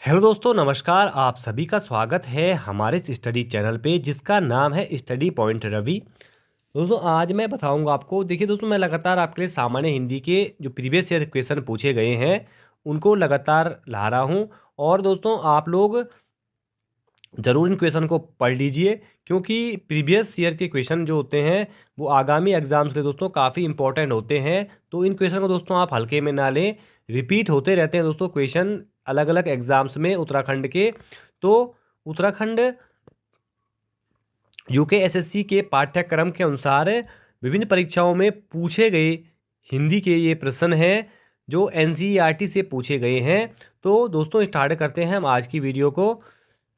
Hello दोस्तों, नमस्कार। आप सभी का स्वागत है हमारे इस स्टडी चैनल पे जिसका नाम है स्टडी पॉइंट रवि। दोस्तों आज मैं बताऊंगा आपको। देखिए दोस्तों, मैं लगातार आपके लिए सामान्य हिंदी के जो प्रीवियस ईयर क्वेश्चन पूछे गए हैं उनको लगातार ला रहा हूं। और दोस्तों आप लोग ज़रूर इन क्वेश्चन को पढ़ लीजिए, क्योंकि प्रीवियस ईयर के क्वेश्चन जो होते हैं वो आगामी एग्जाम्स के दोस्तों काफ़ी इंपॉर्टेंट होते हैं। तो इन क्वेश्चन को दोस्तों आप हल्के में ना लें, रिपीट होते रहते हैं दोस्तों क्वेश्चन अलग अलग एग्जाम्स में उत्तराखंड के। तो उत्तराखंड यूकेएसएससी के पाठ्यक्रम के अनुसार विभिन्न परीक्षाओं में पूछे गए हिंदी के ये प्रश्न हैं जो एनसीईआरटी से पूछे गए हैं। तो दोस्तों स्टार्ट करते हैं हम आज की वीडियो को।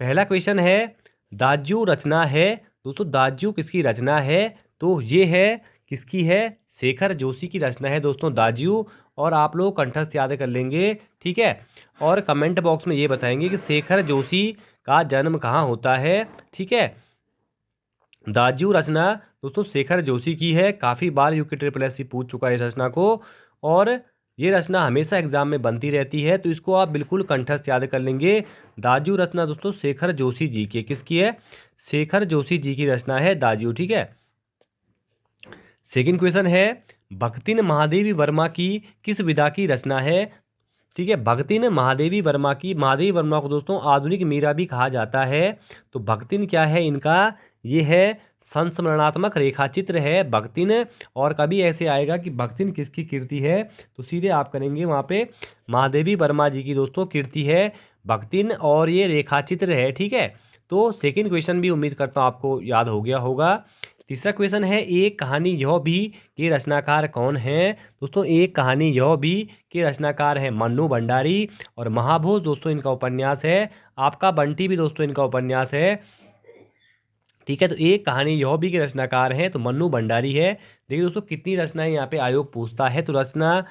पहला क्वेश्चन है, दाज्यू रचना है। दोस्तों दाज्यू किसकी रचना है? तो ये है किसकी है? शेखर जोशी की रचना है दोस्तों दाज्यू। और आप लोग कंठस्थ याद कर लेंगे, ठीक है। और कमेंट बॉक्स में ये बताएंगे कि शेखर जोशी का जन्म कहाँ होता है, ठीक है। दाज्यू रचना दोस्तों शेखर जोशी की है। काफ़ी बार यूके ट्रिपल एस पूछ चुका है इस रचना को, और ये रचना हमेशा एग्जाम में बनती रहती है, तो इसको आप बिल्कुल कंठस्थ याद कर लेंगे। दाज्यू रचना दोस्तों शेखर जोशी जी की किसकी है? शेखर जोशी जी की रचना है दाज्यू, ठीक है। सेकंड क्वेश्चन है, भक्तिन महादेवी वर्मा की किस विधा की रचना है? ठीक है, भक्तिन महादेवी वर्मा की। महादेवी वर्मा को दोस्तों आधुनिक मीरा भी कहा जाता है। तो भक्तिन क्या है इनका? ये है संस्मरणात्मक रेखाचित्र है भक्तिन। और कभी ऐसे आएगा कि भक्तिन किसकी कीर्ति है, तो सीधे आप करेंगे वहाँ पे महादेवी वर्मा जी की दोस्तों कीर्ति है भक्तिन, और ये रेखाचित्र है, ठीक है। तो सेकंड क्वेश्चन भी उम्मीद करता हूँ आपको याद हो गया होगा। तीसरा क्वेश्चन है, एक कहानी यह भी के रचनाकार कौन है? दोस्तों एक कहानी यह भी के रचनाकार है मन्नू भंडारी। और महाभोज दोस्तों इनका उपन्यास है। आपका बंटी भी दोस्तों इनका उपन्यास है, ठीक है। तो एक कहानी यह भी के रचनाकार हैं तो मन्नू भंडारी है। देखिए दोस्तों कितनी रचनाएं यहाँ पे आयोग पूछता है, तो रचना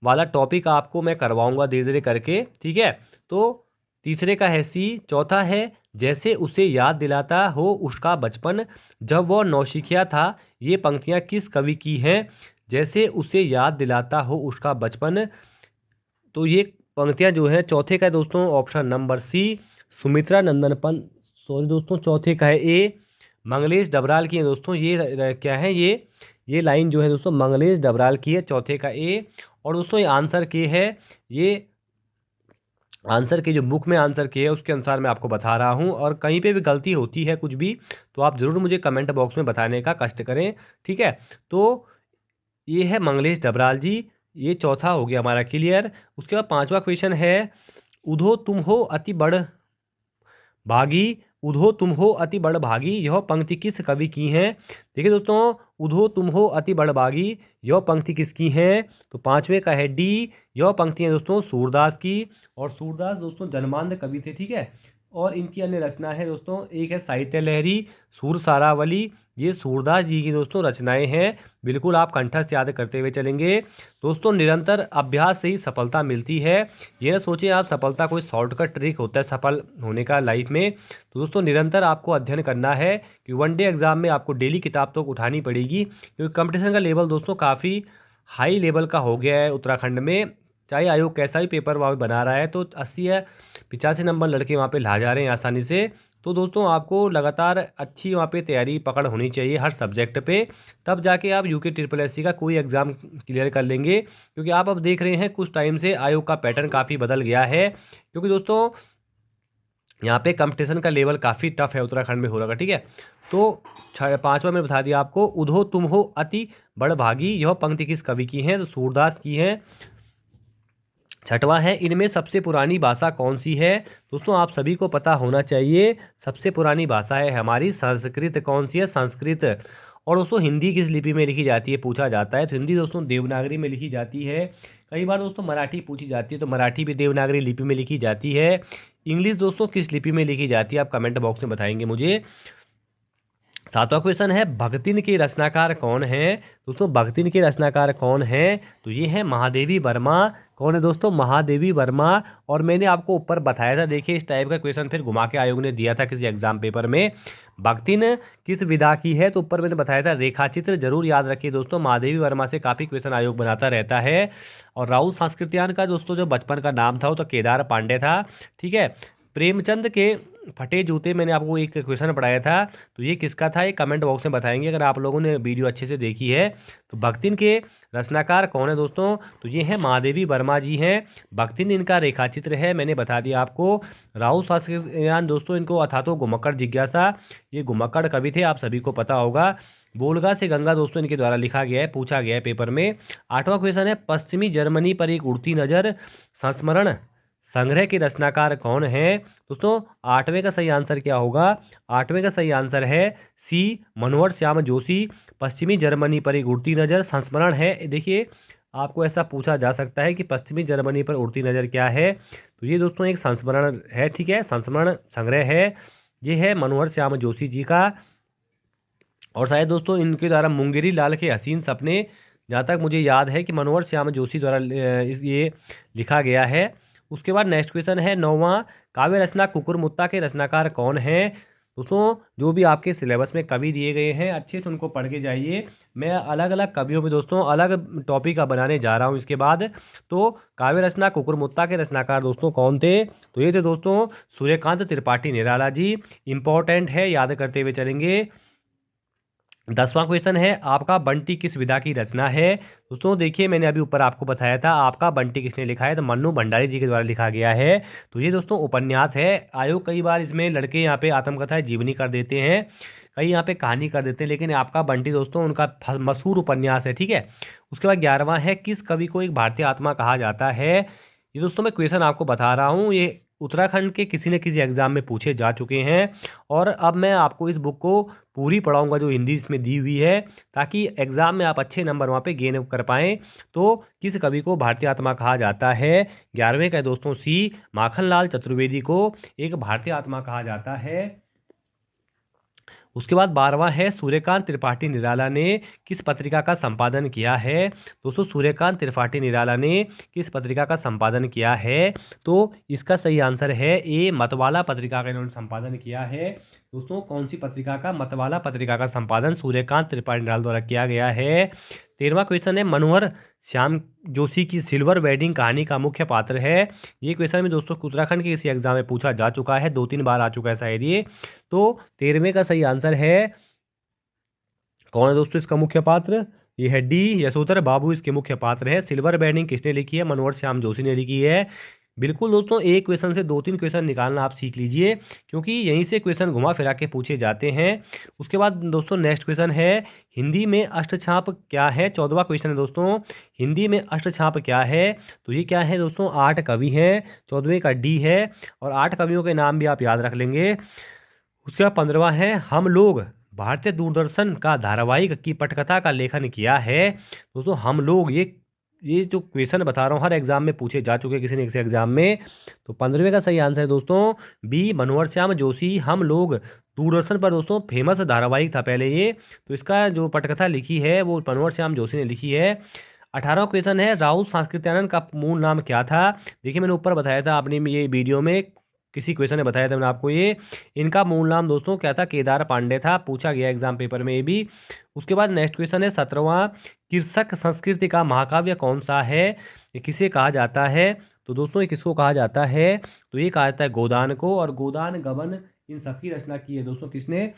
वाला टॉपिक आपको मैं करवाऊंगा धीरे धीरे करके, ठीक है। तो तीसरे का है सी। चौथा है, जैसे उसे याद दिलाता हो उसका बचपन जब वह नौसिखिया था। ये पंक्तियाँ किस कवि की हैं? जैसे उसे याद दिलाता हो उसका बचपन, तो ये पंक्तियाँ जो हैं चौथे का है दोस्तों ऑप्शन नंबर सी, सुमित्रा नंदन। सॉरी दोस्तों, चौथे का है ए, मंगलेश डबराल की है दोस्तों। ये क्या है? ये लाइन जो है दोस्तों मंगलेश डबराल की है, चौथे का ए। और दोस्तों ये आंसर के है, ये आंसर के जो बुक में आंसर के है उसके अनुसार मैं आपको बता रहा हूँ। और कहीं पे भी गलती होती है कुछ भी, तो आप ज़रूर मुझे कमेंट बॉक्स में बताने का कष्ट करें, ठीक है। तो ये है मंगलेश डबराल जी। ये चौथा हो गया हमारा क्लियर। उसके बाद पांचवा क्वेश्चन है, उधो तुम हो अति बड़ भागी। उधो तुम हो अति बड़ भागी, यह पंक्ति किस कवि की है? देखिए दोस्तों, उधो तुम हो अति बड़ भागी यह पंक्ति किसकी है? तो पांचवे का है डी, यह पंक्ति है दोस्तों सूरदास की। और सूरदास दोस्तों जन्मांध कवि थे, ठीक है। और इनकी अन्य रचना है दोस्तों, एक है साहित्य लहरी, सूर सारावली। ये सूरदास जी की दोस्तों रचनाएं हैं। बिल्कुल आप कंठस्थ याद करते हुए चलेंगे। दोस्तों निरंतर अभ्यास से ही सफलता मिलती है। ये ना सोचें आप सफलता कोई शॉर्टकट ट्रिक होता है सफल होने का लाइफ में। तो दोस्तों निरंतर आपको अध्ययन करना है कि वन डे एग्जाम में आपको डेली किताब तो उठानी पड़ेगी, क्योंकि कंपटीशन का लेवल दोस्तों काफ़ी हाई लेवल का हो गया है उत्तराखंड में। चाहे आयोग कैसा भी पेपर वहाँ बना रहा है, तो 80 या 85 नंबर लड़के वहाँ पे ला जा रहे हैं आसानी से। तो दोस्तों आपको लगातार अच्छी वहाँ पे तैयारी पकड़ होनी चाहिए हर सब्जेक्ट पे, तब जाके आप यूके ट्रिपल एस सी का कोई एग्ज़ाम क्लियर कर लेंगे। क्योंकि आप अब देख रहे हैं कुछ टाइम से आयोग का पैटर्न काफ़ी बदल गया है, क्योंकि दोस्तों यहाँ पे कंपटीशन का लेवल काफ़ी टफ है उत्तराखंड में हो रहा है, ठीक है। तो पांचवा में बता दिया आपको, उधो तुम हो अति बड़ भागी यह पंक्ति किस कवि की है? तो सूरदास की है। छठवां है, इनमें सबसे पुरानी भाषा कौन सी है? दोस्तों आप सभी को पता होना चाहिए, सबसे पुरानी भाषा है हमारी संस्कृत। कौन सी है? संस्कृत। और दोस्तों हिंदी किस लिपि में लिखी जाती है पूछा जाता है, तो हिंदी दोस्तों देवनागरी में लिखी जाती है। कई बार दोस्तों मराठी पूछी जाती है, तो मराठी भी देवनागरी लिपि में लिखी जाती है। इंग्लिश दोस्तों किस लिपि में लिखी जाती है आप कमेंट बॉक्स में बताएंगे मुझे। सातवां क्वेश्चन है, भगतिन के रचनाकार कौन है? दोस्तों भगतिन के रचनाकार कौन है? तो ये है महादेवी वर्मा। कौन है दोस्तों? महादेवी वर्मा। और मैंने आपको ऊपर बताया था, देखिए इस टाइप का क्वेश्चन फिर घुमा के आयोग ने दिया था किसी एग्जाम पेपर में। भक्तिन किस विधा की है, तो ऊपर मैंने बताया था रेखाचित्र जरूर याद रखिए दोस्तों, महादेवी वर्मा से काफ़ी क्वेश्चन आयोग बनाता रहता है। और राहुल सांस्कृत्यायन का दोस्तों जो बचपन का नाम था वो तो केदार पांडे था, ठीक है। प्रेमचंद के फटे जूते मैंने आपको एक क्वेश्चन पढ़ाया था, तो ये किसका था, ये कमेंट बॉक्स में बताएंगे अगर आप लोगों ने वीडियो अच्छे से देखी है। तो भक्तिन के रचनाकार कौन है दोस्तों, तो ये हैं महादेवी वर्मा जी हैं। भक्तिन इनका रेखाचित्र है, मैंने बता दिया आपको। राहुल शास्त्रीयान दोस्तों इनको अथातो घुमक्कड़ जिज्ञासा, ये घुमक्कड़ कवि थे, आप सभी को पता होगा। वोल्गा से गंगा दोस्तों इनके द्वारा लिखा गया है, पूछा गया है पेपर में। 8वां क्वेश्चन है पश्चिमी जर्मनी पर एक उड़ती नज़र संस्मरण संग्रह के रचनाकार कौन है दोस्तों। 8वें का सही आंसर क्या होगा, 8वें का सही आंसर है सी मनोहर श्याम जोशी। पश्चिमी जर्मनी पर एक उड़ती नज़र संस्मरण है, देखिए आपको ऐसा पूछा जा सकता है कि पश्चिमी जर्मनी पर उड़ती नज़र क्या है, तो ये दोस्तों एक संस्मरण है, ठीक है, संस्मरण संग्रह है, ये है मनोहर श्याम जोशी जी का। और शायद दोस्तों इनके द्वारा मुंगेरी लाल के हसीन सपने, जहाँ तक मुझे याद है कि मनोहर श्याम जोशी द्वारा ये लिखा गया है। उसके बाद नेक्स्ट क्वेश्चन है 9वां, काव्य रचना कुकुरमुत्ता के रचनाकार कौन है दोस्तों। जो भी आपके सिलेबस में कवि दिए गए हैं अच्छे से उनको पढ़ के जाइए। मैं अलग अलग कवियों में दोस्तों अलग टॉपिक का बनाने जा रहा हूँ इसके बाद। तो काव्य रचना कुकुरमुत्ता के रचनाकार दोस्तों कौन थे, तो ये थे दोस्तों सूर्यकांत त्रिपाठी निराला जी। इंपॉर्टेंट है, याद करते हुए चलेंगे। 10वां क्वेश्चन है आपका बंटी किस विधा की रचना है दोस्तों। देखिए मैंने अभी ऊपर आपको बताया था आपका बंटी किसने लिखा है, तो मन्नू भंडारी जी के द्वारा लिखा गया है। तो ये दोस्तों उपन्यास है, आयोग कई बार इसमें लड़के यहाँ पे आत्मकथा जीवनी कर देते हैं, कई यहाँ पे कहानी कर देते हैं, लेकिन आपका बंटी दोस्तों उनका मशहूर उपन्यास है, ठीक है। उसके बाद 11वां है किस कवि को एक भारतीय आत्मा कहा जाता है। ये दोस्तों मैं क्वेश्चन आपको बता रहा हूँ, ये उत्तराखंड के किसी न किसी एग्जाम में पूछे जा चुके हैं। और अब मैं आपको इस बुक को पूरी पढ़ाऊंगा जो हिंदी इसमें दी हुई है, ताकि एग्जाम में आप अच्छे नंबर वहाँ पे गेन कर पाएँ। तो किस कवि को भारतीय आत्मा कहा जाता है, 11वें का है दोस्तों सी माखनलाल चतुर्वेदी को एक भारतीय आत्मा कहा जाता है। उसके बाद 12वां है सूर्यकांत त्रिपाठी निराला ने किस पत्रिका का संपादन किया है दोस्तों। सूर्यकांत त्रिपाठी निराला ने किस पत्रिका का संपादन किया है, तो इसका सही आंसर है ए मतवाला पत्रिका का इन्होंने संपादन किया है दोस्तों। कौन सी पत्रिका का, मतवाला पत्रिका का संपादन सूर्यकांत त्रिपाठी निराला द्वारा किया गया है। 13वां क्वेश्चन है मनोहर श्याम जोशी की सिल्वर वेडिंग कहानी का मुख्य पात्र है। ये क्वेश्चन में दोस्तों उत्तराखंड के किसी एग्जाम में पूछा जा चुका है, 2-3 बार आ चुका है शायद ये। तो 13वें का सही आंसर है, कौन है दोस्तों इसका मुख्य पात्र, ये है डी यशोधर बाबू इसके मुख्य पात्र है। सिल्वर वेडिंग किसने लिखी है, मनोहर श्याम जोशी ने लिखी है। बिल्कुल दोस्तों एक क्वेश्चन से 2-3 क्वेश्चन निकालना आप सीख लीजिए, क्योंकि यहीं से क्वेश्चन घुमा फिरा के पूछे जाते हैं। उसके बाद दोस्तों नेक्स्ट क्वेश्चन है हिंदी में अष्टछाप क्या है। 14वां क्वेश्चन है दोस्तों हिंदी में अष्टछाप क्या है, तो ये क्या है दोस्तों 8 कवि हैं, 14वें का डी है, और 8 कवियों के नाम भी आप याद रख लेंगे। उसके बाद 15वां है हम लोग भारतीय दूरदर्शन का धारावाहिक की पटकथा का लेखन किया है दोस्तों। हम लोग ये जो क्वेश्चन बता रहा हूँ हर एग्जाम में पूछे जा चुके हैं किसी न किसी एग्जाम में। तो 15वें का सही आंसर है दोस्तों बी मनोहर श्याम जोशी। हम लोग दूरदर्शन पर दोस्तों फेमस धारावाहिक था पहले ये, तो इसका जो पटकथा लिखी है वो मनोहर श्याम जोशी ने लिखी है। 18वां क्वेश्चन है राहुल सांस्कृत्यायन का मूल नाम क्या था। देखिए मैंने ऊपर बताया था अपनी ये वीडियो में, किसी क्वेश्चन ने बताया था मैंने आपको, ये इनका मूल नाम दोस्तों क्या था, केदार पांडे था, पूछा गया एग्जाम पेपर में ये भी। उसके बाद नेक्स्ट क्वेश्चन है 17वां कृषक संस्कृति का महाकाव्य कौन सा है, ये किसे कहा जाता है। तो दोस्तों ये किसको कहा जाता है, तो ये कहा जाता है गोदान को। और गोदान गबन इन सबकी रचना की है दोस्तों किसने,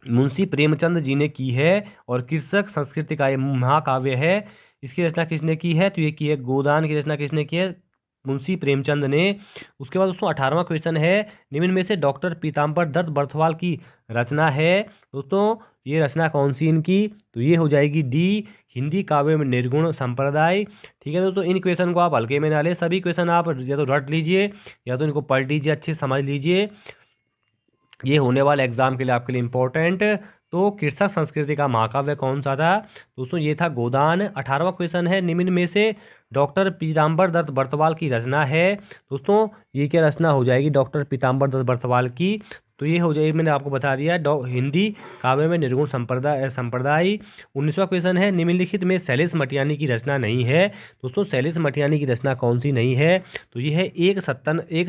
मुंशी प्रेमचंद जी ने की है। और कृषक संस्कृति का ये महाकाव्य है, इसकी रचना किसने की है, तो ये की है गोदान की रचना किसने की है, मुंशी प्रेमचंद ने। उसके बाद दोस्तों 18वां क्वेश्चन है निम्न में से डॉक्टर पीताम्बर दत्त बर्थवाल की रचना है दोस्तों, ये रचना कौन सी इनकी, तो ये हो जाएगी डी हिंदी काव्य में निर्गुण संप्रदाय। ठीक है दोस्तों, इन क्वेश्चन को आप हल्के में ना लें, सभी क्वेश्चन आप या तो रट लीजिए या तो इनको पढ़ लीजिए, अच्छे समझ लीजिए, ये होने वाले एग्जाम के लिए आपके लिए इम्पोर्टेंट। तो कृषक संस्कृति का महाकाव्य कौन सा था दोस्तों, ये था गोदान। 18वां क्वेश्चन है निम्न में से डॉक्टर पीताम्बर दत्त बर्थवाल की रचना है दोस्तों, ये क्या रचना हो जाएगी डॉक्टर पीताम्बर दत्त बर्थवाल की, तो ये हो जाए, मैंने आपको बता दिया। हिंदी काव्य में निर्गुण संप्रदाय। 19वां क्वेश्चन है, निम्नलिखित में शैलेश मटियानी की रचना नहीं है। दोस्तों शैलेश मटियानी की रचना कौन सी नहीं है? तो ये है एक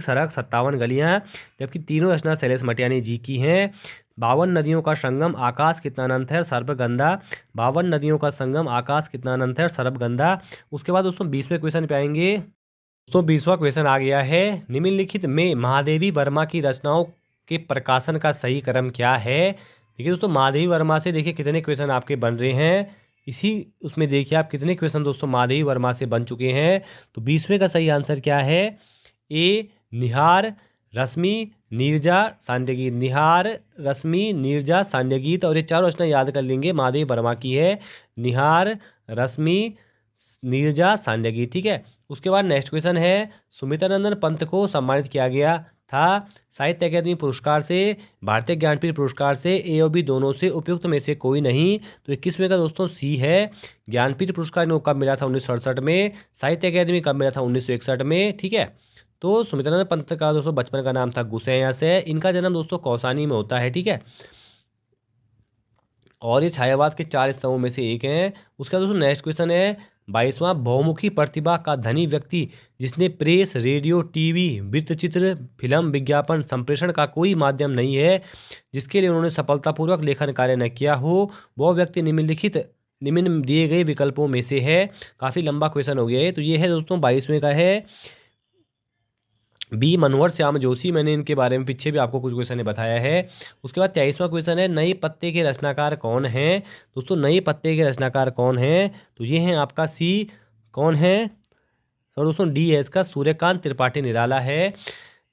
सड़क 57 गलियां, जबकि तीनों रचना शैलेश मटियानी जी की हैं। 52 नदियों का संगम, आकाश कितना अनंत है, सर्वगंधा। 52 नदियों का संगम, आकाश कितना अनंत है, सर्वगंधा। उसके बाद दोस्तों 20वें क्वेश्चन पे आएंगे। तो 20वां क्वेश्चन आ गया है, निम्नलिखित में महादेवी वर्मा की रचनाओं के प्रकाशन का सही क्रम क्या है? देखिए दोस्तों, महादेवी वर्मा से देखिए कितने क्वेश्चन आपके बन रहे हैं, इसी उसमें देखिए आप कितने क्वेश्चन दोस्तों महादेवी वर्मा से बन चुके हैं। तो 20वें का सही आंसर क्या है? ए निहार, रश्मि, नीरजा, सांध्यगीत। निहार, रश्मि, नीरजा, सांध्यगीत। और ये चारों रचना याद कर लेंगे, महादेवी वर्मा की है। निहार, रश्मि, नीरजा, सांध्यगीत। ठीक है। उसके बाद नेक्स्ट क्वेश्चन है, सुमित्रानंदन पंत को सम्मानित किया गया था साहित्य अकादमी पुरस्कार से, भारतीय ज्ञानपीठ पुरस्कार से, ए और बी दोनों से, उपयुक्त में से कोई नहीं। तो 21वें का दोस्तों सी है। ज्ञानपीठ पुरस्कार इनको कब मिला था? 1967 में। साहित्य अकादमी कब मिला था? 1961 में। ठीक है। तो सुमित्रानंद पंत का दोस्तों बचपन का नाम था गुसैया से। इनका जन्म दोस्तों कौसानी में होता है। ठीक है। और ये छायावाद के 4 स्तंभों में से एक हैं। उसका दोस्तों नेक्स्ट क्वेश्चन है, 22वां, बहुमुखी प्रतिभा का धनी व्यक्ति जिसने प्रेस, रेडियो, टीवी, वृत्तचित्र, फिल्म, विज्ञापन, संप्रेषण का कोई माध्यम नहीं है जिसके लिए उन्होंने सफलतापूर्वक लेखन कार्य न किया हो, वह व्यक्ति निम्न दिए गए विकल्पों में से है। काफ़ी लंबा क्वेश्चन हो गया है। तो ये है दोस्तों 22वें का है बी मनोहर श्याम जोशी। मैंने इनके बारे में पीछे भी आपको कुछ क्वेश्चन ने बताया है। उसके बाद 23वां क्वेश्चन है, नए पत्ते के रचनाकार कौन हैं? दोस्तों नए पत्ते के रचनाकार कौन हैं? तो ये हैं आपका सी, कौन है? और दोस्तों डी है इसका, सूर्यकांत त्रिपाठी निराला है।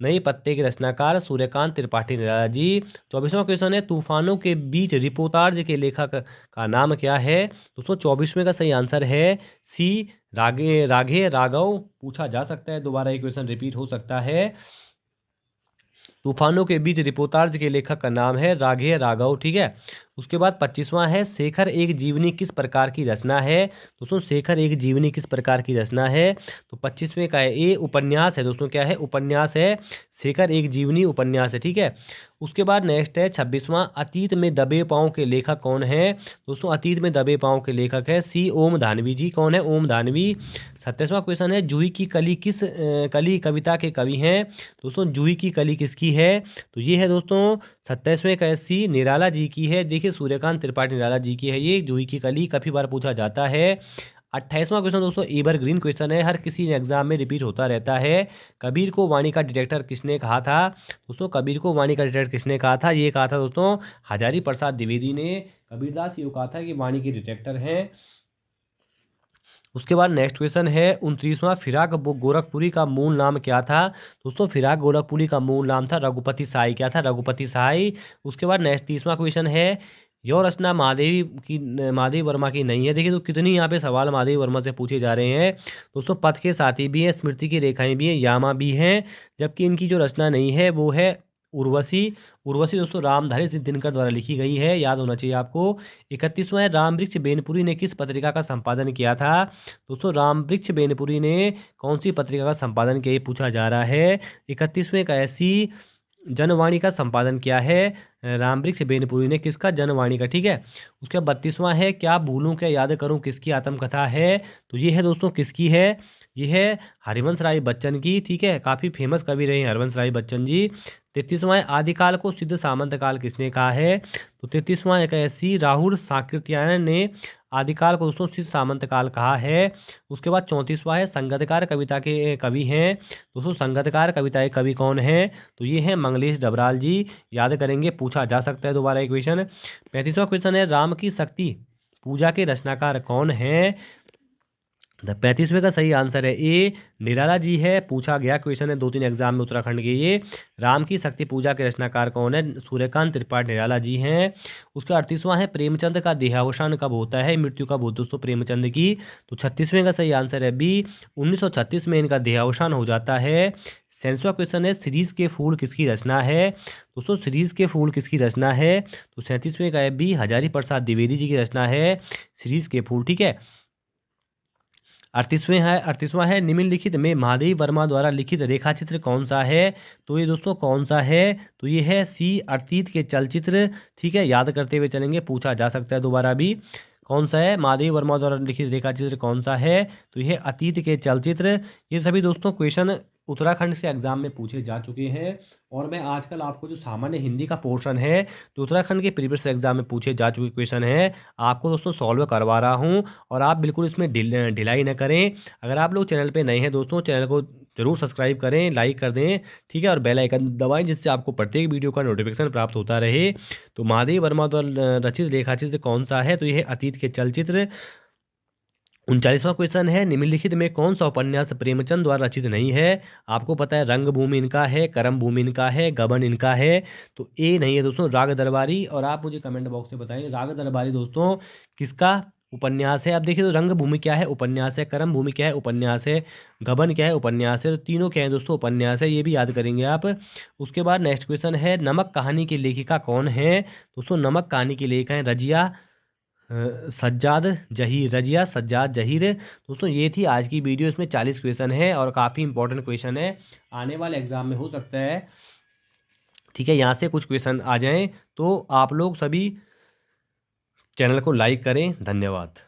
नए पत्ते के रचनाकार सूर्यकांत त्रिपाठी निराला जी। 24वां क्वेश्चन है, तूफानों के बीच रिपोर्टाज के लेखक का नाम क्या है? दोस्तों 24वें का सही आंसर है सी, राघे राघव। पूछा जा सकता है, दोबारा ये क्वेश्चन रिपीट हो सकता है। तूफानों के बीच रिपोर्टाज के लेखक का नाम है राघे राघव। ठीक है। उसके बाद 25वां है, शेखर एक जीवनी किस प्रकार की रचना है? दोस्तों शेखर एक जीवनी किस प्रकार की रचना है? तो 25वें का है ए, उपन्यास है। दोस्तों क्या है? उपन्यास है। शेखर एक जीवनी उपन्यास है। ठीक है। उसके बाद नेक्स्ट है 26वां, अतीत में दबे पाँव के लेखक कौन है? दोस्तों अतीत में दबे पाँव के लेखक है सी, ओम धानवी जी। कौन है? ओम धानवी। 27वां क्वेश्चन है, जूही की कली कली कविता के कवि हैं? दोस्तों जूही की कली किसकी है? तो ये है दोस्तों 27वें का सी, निराला जी की है। देखिए सूर्यकांत त्रिपाठी निराला जी की है ये जूही की कली, काफ़ी बार पूछा जाता है। 28वां क्वेश्चन दोस्तों एवरग्रीन क्वेश्चन है, हर किसी एग्जाम में रिपीट होता रहता है। कबीर को वाणी का डिटेक्टर किसने कहा था? दोस्तों कबीर को वाणी का डिटेक्टर किसने कहा था? ये कहा था दोस्तों हजारी प्रसाद द्विवेदी ने। कबीरदास ये कहा था कि वाणी के डिटेक्टर हैं। उसके बाद नेक्स्ट क्वेश्चन है 29वां, फिराक गोरखपुरी का मूल नाम क्या था? दोस्तों फिराक गोरखपुरी का मूल नाम था रघुपति साई। क्या था? रघुपति साई। उसके बाद नेक्स्ट 30वां क्वेश्चन है, यह रचना महादेवी वर्मा की नहीं है। देखिए तो कितनी यहाँ पे सवाल महादेवी वर्मा से पूछे जा रहे हैं। दोस्तों पथ के साथी भी हैं, स्मृति की रेखाएं भी हैं, यामा भी हैं, जबकि इनकी जो रचना नहीं है वो है उर्वशी। उर्वशी दोस्तों रामधारी दिनकर द्वारा लिखी गई है, याद होना चाहिए आपको। 31वां है, रामवृक्ष बेनपुरी ने किस पत्रिका का संपादन किया था? दोस्तों रामवृक्ष बेनपुरी ने कौन सी पत्रिका का संपादन किया, ये पूछा जा रहा है। 31वें का ऐसी जनवाणी का संपादन किया है रामवृक्ष बेनपुरी ने। किसका? जनवाणी का। ठीक है। उसके 32वां है, क्या भूलूं क्या याद करूं किसकी आत्मकथा है? तो ये है दोस्तों किसकी है? ये है हरिवंश राय बच्चन की। ठीक है। काफ़ी फेमस कवि रहे हैं हरिवंश राय बच्चन जी। 33वां, आदिकाल को सिद्ध सामंत काल किसने कहा है? तो 33वां एक ऐसी राहुल साकृत्यायन ने आदिकाल को दोस्तों सिद्ध सामंत काल कहा है। उसके बाद 34वां है, संगतकार कविता के कवि हैं। दोस्तों संगतकार कविता के कवि कौन हैं? तो ये हैं मंगलेश डबराल जी। याद करेंगे, पूछा जा सकता है दोबारा एक क्वेश्चन। 35वां क्वेश्चन है, राम की शक्ति पूजा के रचनाकार कौन है? 35वें का सही आंसर है ए, निराला जी है। पूछा गया क्वेश्चन है 2-3 एग्जाम में उत्तराखंड के। ये राम की शक्ति पूजा के रचनाकार कौन है? सूर्यकांत त्रिपाठी निराला जी हैं। उसका 38वां है, प्रेमचंद का देहावसान कब होता है, मृत्यु कब होती है दोस्तों प्रेमचंद की? तो 36वें का सही आंसर है बी, 1936 में इनका देहावसान हो जाता है। 37वां क्वेश्चन है, सीरीज के फूल किसकी रचना है? दोस्तों सीरीज के फूल किसकी रचना है? तो 37वें का है बी, हजारी प्रसाद द्विवेदी जी की रचना है सीरीज के फूल। ठीक है। 38वां है निम्नलिखित में महादेवी वर्मा द्वारा लिखित रेखाचित्र कौन सा है। तो ये दोस्तों कौन सा है, तो ये है सी अतीत के चलचित्र। ठीक है, याद करते हुए चलेंगे, पूछा जा सकता है दोबारा भी। कौन सा है, महादेवी वर्मा द्वारा लिखित रेखाचित्र कौन सा है, तो यह अतीत के चलचित्र। ये सभी दोस्तों क्वेश्चन उत्तराखंड से एग्जाम में पूछे जा चुके हैं। और मैं आजकल आपको जो सामान्य हिंदी का पोर्शन है तो उत्तराखंड के प्रीवियस एग्जाम में पूछे जा चुके क्वेश्चन है आपको दोस्तों सॉल्व करवा रहा हूं, और आप बिल्कुल इसमें ढिलाई न करें। अगर आप लोग चैनल पे नए हैं दोस्तों, चैनल को जरूर सब्सक्राइब करें, लाइक कर दें, ठीक है, और बेल आइकन दबाएं, जिससे आपको प्रत्येक वीडियो का नोटिफिकेशन प्राप्त होता रहे। तो महादेवी वर्मा द्वारा रचित रेखाचित्र कौन सा है, तो यह अतीत के चलचित्र। 39वां क्वेश्चन है निम्नलिखित में कौन सा उपन्यास प्रेमचंद द्वारा रचित नहीं है। आपको पता है रंगभूमि इनका है, करम भूमि इनका है, गबन इनका है, तो ए नहीं है दोस्तों, राग दरबारी। और आप मुझे कमेंट बॉक्स में बताएं राग दरबारी दोस्तों किसका उपन्यास है। अब देखिए तो रंग भूमि क्या है, उपन्यास है। करम भूमि क्या है, उपन्यास है। गबन क्या है, उपन्यास है। तो तीनों क्या है दोस्तों, उपन्यास है, ये भी याद करेंगे आप। उसके बाद नेक्स्ट क्वेश्चन है नमक कहानी की लेखिका कौन है। दोस्तों नमक कहानी की लेखिका है रजिया सज्जाद जहीर, रजिया सज्जाद जहीर। दोस्तों ये थी आज की वीडियो, इसमें 40 क्वेश्चन है और काफ़ी इंपॉर्टेंट क्वेश्चन है, आने वाले एग्जाम में हो सकता है, ठीक है, यहाँ से कुछ क्वेश्चन आ जाएं। तो आप लोग सभी चैनल को लाइक करें। धन्यवाद।